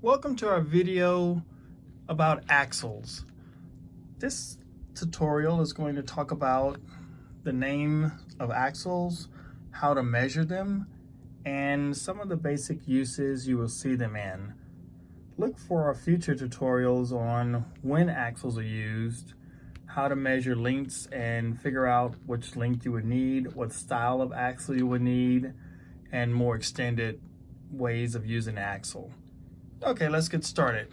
Welcome to our video about axles. This tutorial is going to talk about the name of axles, how to measure them, and some of the basic uses you will see them in. Look for our future tutorials on when axles are used, how to measure lengths and figure out which length you would need, what style of axle you would need, and more extended ways of using an axle. Okay, let's get started.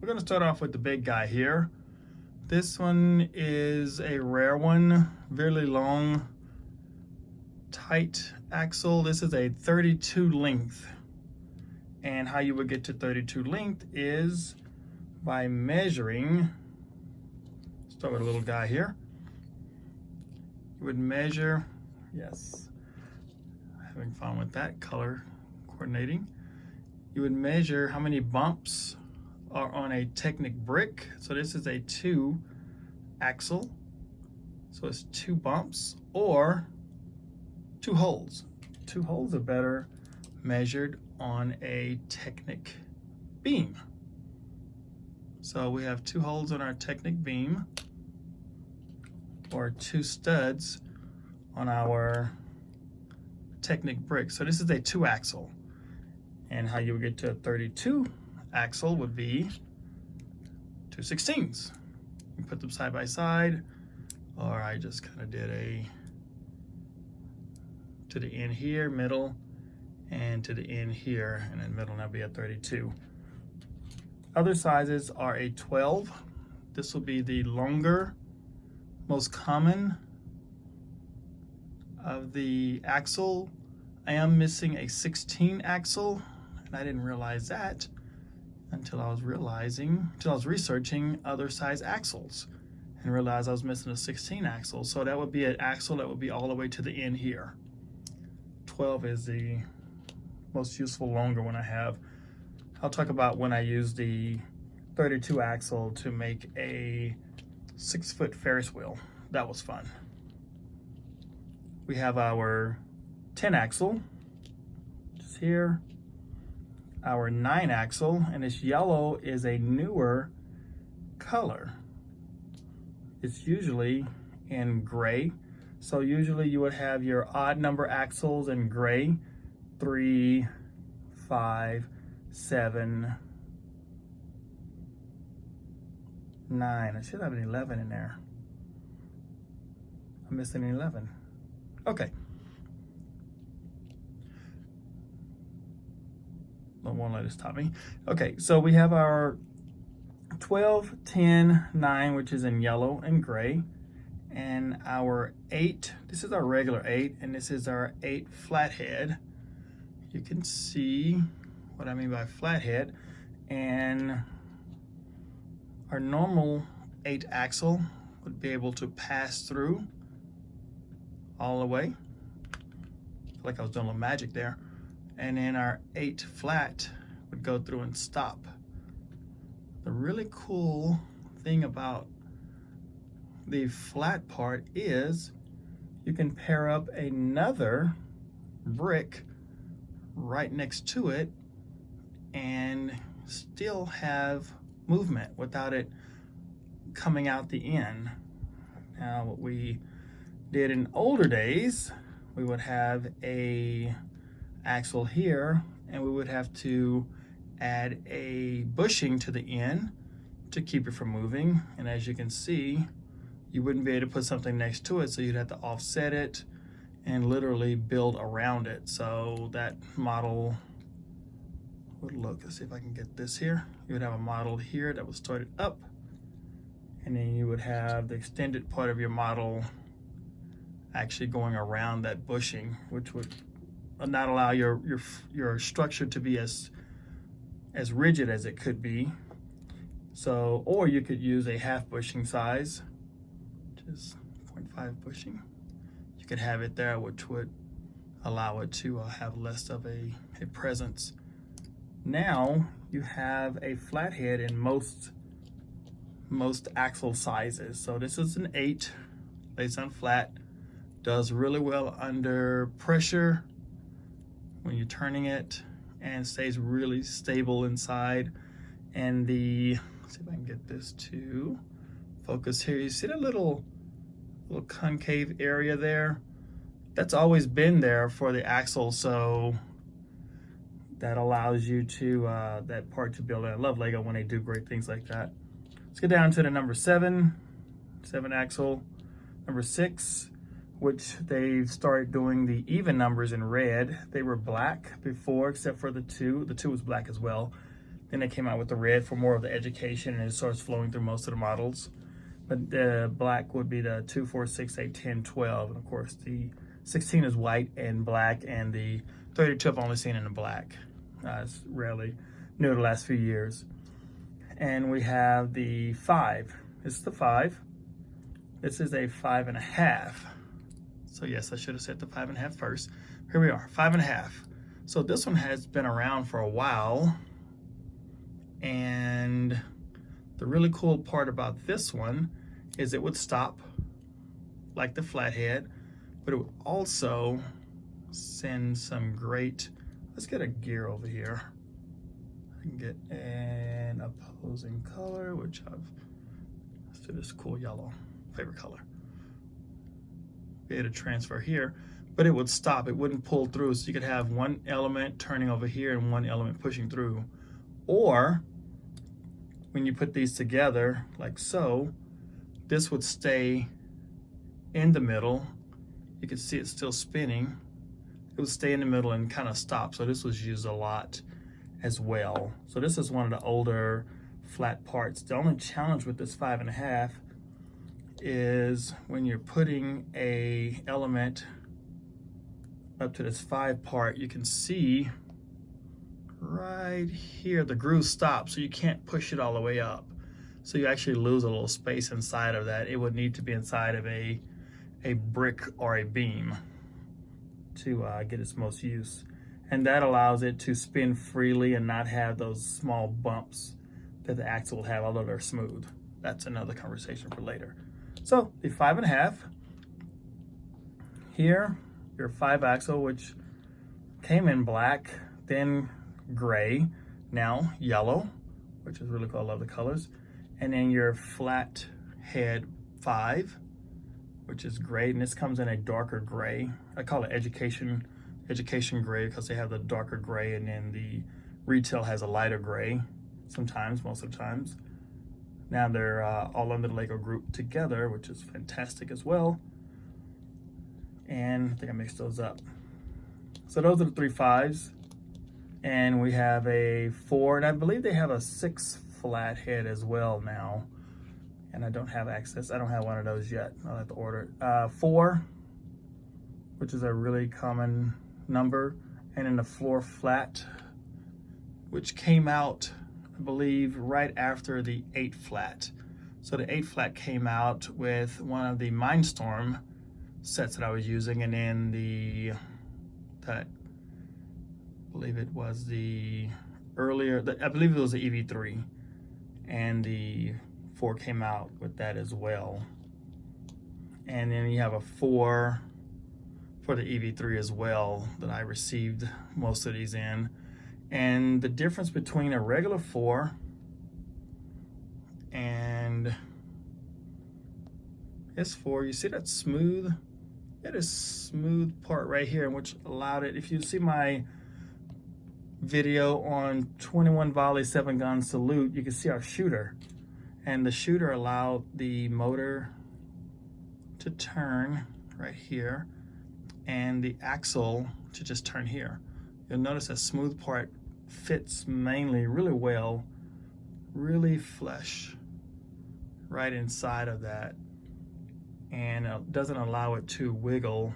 We're going to start off with the big guy here. This one is a rare one, really long, tight axle. This is a 32 length. And how you would get to 32 length is by measuring, start with a little guy here. You would measure, yes, having fun with that color coordinating. You would measure how many bumps are on a Technic brick. So this is a 2 axle. So it's 2 bumps or 2 holes. 2 holes are better measured on a Technic beam. So we have 2 holes on our Technic beam or 2 studs on our Technic brick. So this is a 2 axle. And how you would get to a 32 axle would be 2/16. You put them side by side, or I just kind of did a to the end here, middle, and to the end here, and then middle, and that'll be a 32. Other sizes are a 12. This will be the longer, most common of the axle. I am missing a 16 axle. And I didn't realize that until I was researching other size axles and realized I was missing a 16 axle. So that would be an axle that would be all the way to the end here. 12 is the most useful longer one I have. I'll talk about when I use the 32 axle to make a 6-foot Ferris wheel. That was fun. We have our 10 axle, just here. Our 9 axle, and this yellow is a newer color. It's usually in gray. So usually you would have your odd number axles in gray, 3, 5, 7, 9. I should have an 11 in there. I'm missing an 11. Okay. Won't let it stop me. Okay, so we have our 12, 10, 9, which is in yellow and gray, and our 8, this is our regular 8, and this is our 8 flathead. You can see what I mean by flathead, and our normal 8 axle would be able to pass through all the way. I feel like I was doing a little magic there. And then our 8 flat would go through and stop. The really cool thing about the flat part is you can pair up another brick right next to it and still have movement without it coming out the end. Now, what we did in older days, we would have a axle here, and we would have to add a bushing to the end to keep it from moving. And as you can see, you wouldn't be able to put something next to it, so you'd have to offset it and literally build around it. So that model would look, let's see if I can get this here. You would have a model here that was started up, and then you would have the extended part of your model actually going around that bushing, which would not allow your structure to be as rigid as it could be. So, or you could use a half bushing size, which is 0.5 bushing. You could have it there, which would allow it to have less of a presence. Now you have a flathead in most axle sizes. So this is an 8, lays on flat, does really well under pressure when you're turning it, and stays really stable inside. And let's see if I can get this to focus here. You see that little concave area there? That's always been there for the axle, so that allows you to, that part to build it. I love Lego when they do great things like that. Let's get down to the number 7 axle. Number 6, which they started doing the even numbers in red. They were black before, except for the 2. The 2 was black as well. Then they came out with the red for more of the education, and it starts flowing through most of the models. But the black would be the 2, 4, 6, 8, 10, 12. And of course, the 16 is white and black, and the 32 I've only seen in the black. It's rarely new the last few years. And we have the 5. This is the 5. This is a 5.5. So yes, I should have said the 5.5 first. Here we are, 5.5. So this one has been around for a while. And the really cool part about this one is it would stop like the flathead, but it would also send some great, let's get a gear over here. I can get an opposing color, which let's do this cool yellow, favorite color. Be able to transfer here, but it would stop, it wouldn't pull through. So you could have one element turning over here and one element pushing through. Or when you put these together like so, this would stay in the middle. You can see it's still spinning. It would stay in the middle and kind of stop. So this was used a lot as well. So this is one of the older flat parts. The only challenge with this 5.5 is when you're putting a element up to this 5 part, you can see right here the groove stops, so you can't push it all the way up. So you actually lose a little space inside of that. It would need to be inside of a brick or a beam to get its most use. And that allows it to spin freely and not have those small bumps that the axle will have, although they're smooth. That's another conversation for later. So the 5.5, here, your 5 axle, which came in black, then gray, now yellow, which is really cool. I love the colors. And then your flat head 5, which is gray, and this comes in a darker gray. I call it education gray because they have the darker gray, and then the retail has a lighter gray sometimes, most of the times. Now they're all under the Lego group together, which is fantastic as well. And I think I mixed those up. So those are the 3 5s. And we have a 4, and I believe they have a 6 flat head as well now. And I don't have access. I don't have one of those yet. I'll have to order it. 4, which is a really common number. And then the 4 flat, which came out, I believe, right after the 8 flat. So the 8 flat came out with one of the Mindstorm sets that I was using, and then I believe it was the earlier, I believe it was the EV3, and the 4 came out with that as well. And then you have a 4 for the EV3 as well that I received most of these in. And the difference between a regular 4 and this 4, you see that smooth? It is smooth part right here, which allowed it, if you see my video on 21 volley 7 gun salute, you can see our shooter. And the shooter allowed the motor to turn right here and the axle to just turn here. You'll notice that smooth part fits mainly really well, really flush right inside of that, and it doesn't allow it to wiggle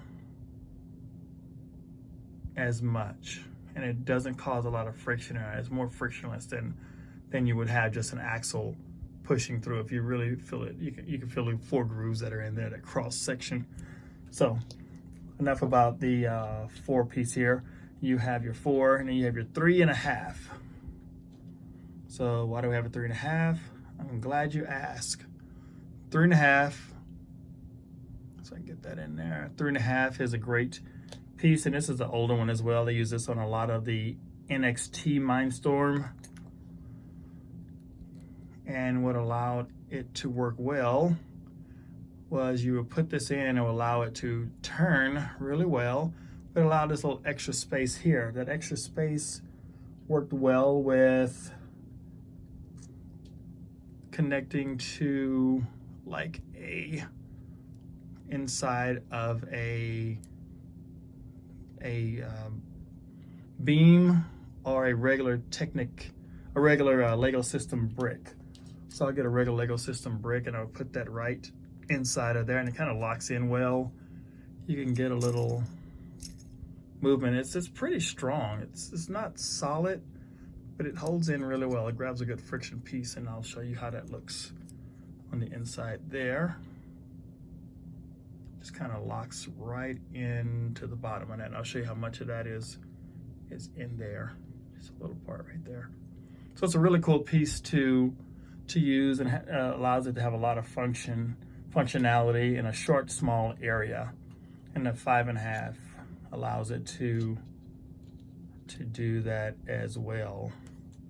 as much, and it doesn't cause a lot of friction. It's more frictionless than you would have just an axle pushing through. If you really feel it, you can feel the 4 grooves that are in there, that cross section. So enough about the 4 piece here. You have your 4, and then you have your 3.5. So why do we have a 3.5? I'm glad you asked. 3.5. So I can get that in there. 3.5 is a great piece, and this is the older one as well. They use this on a lot of the NXT Mindstorm. And what allowed it to work well was you would put this in and it would allow it to turn really well, but allowed this little extra space here. That extra space worked well with connecting to like a inside of a beam or a regular Lego system brick. So I'll get a regular Lego system brick and I'll put that right inside of there, and it kind of locks in well. You can get a little movement. It's pretty strong. It's not solid, but it holds in really well. It grabs a good friction piece, and I'll show you how that looks on the inside there. Just kind of locks right into the bottom of that. And I'll show you how much of that is in there. Just a little part right there. So it's a really cool piece to use, and allows it to have a lot of functionality in a short, small area. And the 5.5 allows it to do that as well.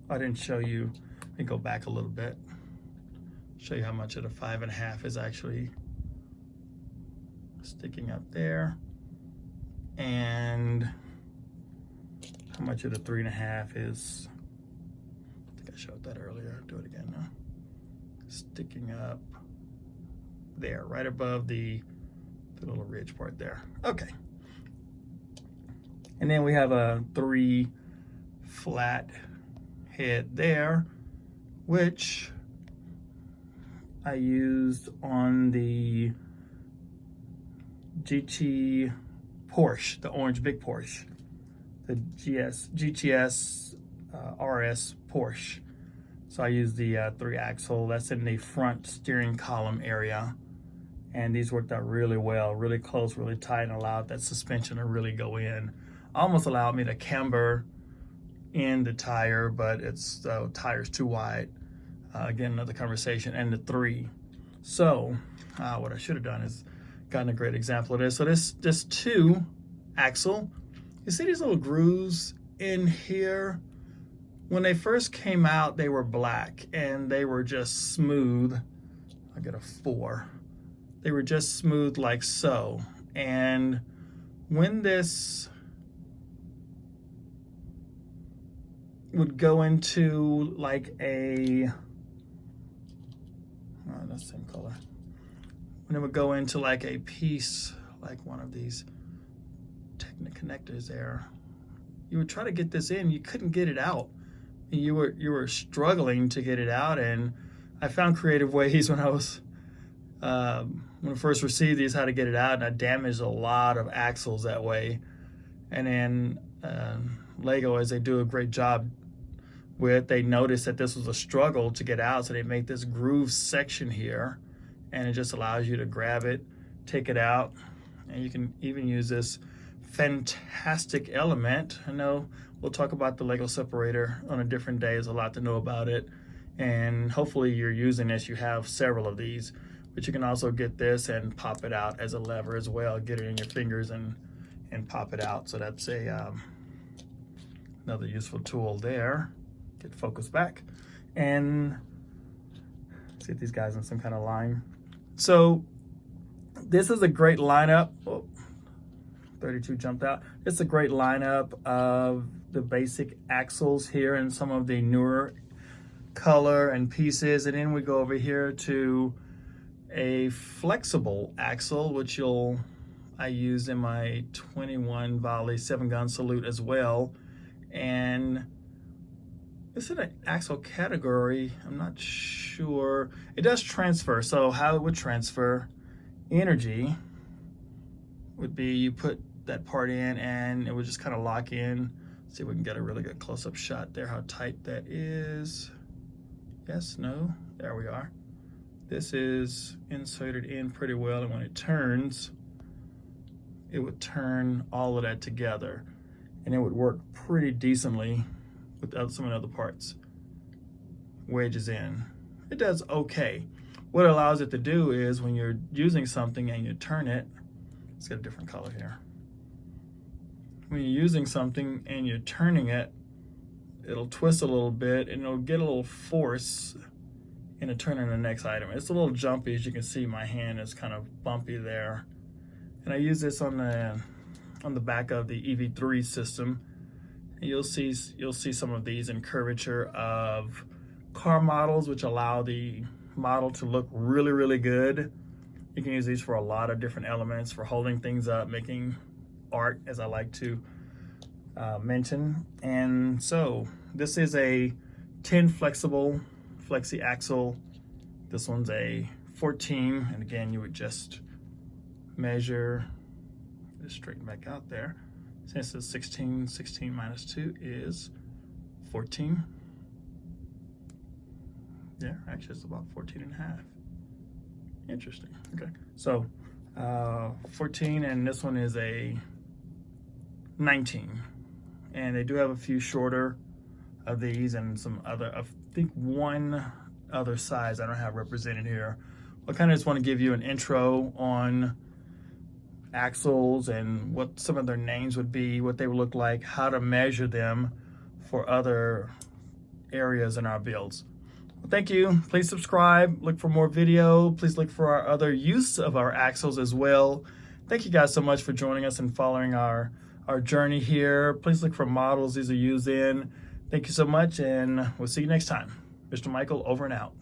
I didn't show you. Let me go back a little bit. Show you how much of the 5.5 is actually sticking up there, and how much of the 3.5 is, I think I showed that earlier, I'll do it again now, sticking up there, right above the little ridge part there. Okay. And then we have a 3 flat head there, which I used on the GT Porsche, the orange big Porsche, the GTS RS Porsche. So I used the 3 axle, that's in the front steering column area. And these worked out really well, really close, really tight, and allowed that suspension to really go in. Almost allowed me to camber in the tire, but the tire's too wide. Again, another conversation. And the 3. So what I should have done is gotten a great example of this. So this 2 axle, you see these little grooves in here? When they first came out, they were black and they were just smooth. I'll get a 4. They were just smooth like so. And when this would go into like that's the same color. When it would go into like a piece, like one of these connectors there, you would try to get this in, you couldn't get it out. You were struggling to get it out, and I found creative ways when I first received these, how to get it out, and I damaged a lot of axles that way. And then Lego, as they do a great job with, they noticed that this was a struggle to get out, so they made this groove section here, and it just allows you to grab it, take it out, and you can even use this fantastic element. I know we'll talk about the Lego separator on a different day. There's a lot to know about it, and hopefully you're using this. You have several of these, but you can also get this and pop it out as a lever as well. Get it in your fingers and pop it out. So that's another useful tool there. Get focus back and see if these guys in some kind of line. So this is a great lineup. Oh, 32 jumped out. It's a great lineup of the basic axles here and some of the newer color and pieces. And then we go over here to a flexible axle, which I used in my 21 volley 7-gun salute as well. And it's in an axle category, I'm not sure. It does transfer, so how it would transfer energy would be you put that part in and it would just kind of lock in. Let's see if we can get a really good close-up shot there, how tight that is. Yes, no, there we are. This is inserted in pretty well, and when it turns, it would turn all of that together, and it would work pretty decently without some of the other parts. Wedges in. It does okay. What it allows it to do is when you're using something and you turn it, let's get a different color here. When you're using something and you're turning it, it'll twist a little bit and it'll get a little force into turning the next item. It's a little jumpy, as you can see. My hand is kind of bumpy there, and I use this on the back of the EV3 system. And you'll see some of these in curvature of car models, which allow the model to look really, really good. You can use these for a lot of different elements, for holding things up, making art, as I like to mention. And so this is a 10 flexible flexi axle. This one's a 14, and again, you would just measure, just straighten back out there. Since it's 16 minus 2 is 14. Yeah, actually it's about 14 and a half. Interesting. Okay, so 14, and this one is a 19. And they do have a few shorter of these and some other, I think one other size I don't have represented here. I kind of just want to give you an intro on axles and what some of their names would be, what they would look like, how to measure them for other areas in our builds. Well, thank you. Please subscribe, look for more video. Please look for our other use of our axles as well. Thank you guys so much for joining us and following our journey here. Please look for models these are used in. Thank you so much, and we'll see you next time. Mr. Michael, over and out.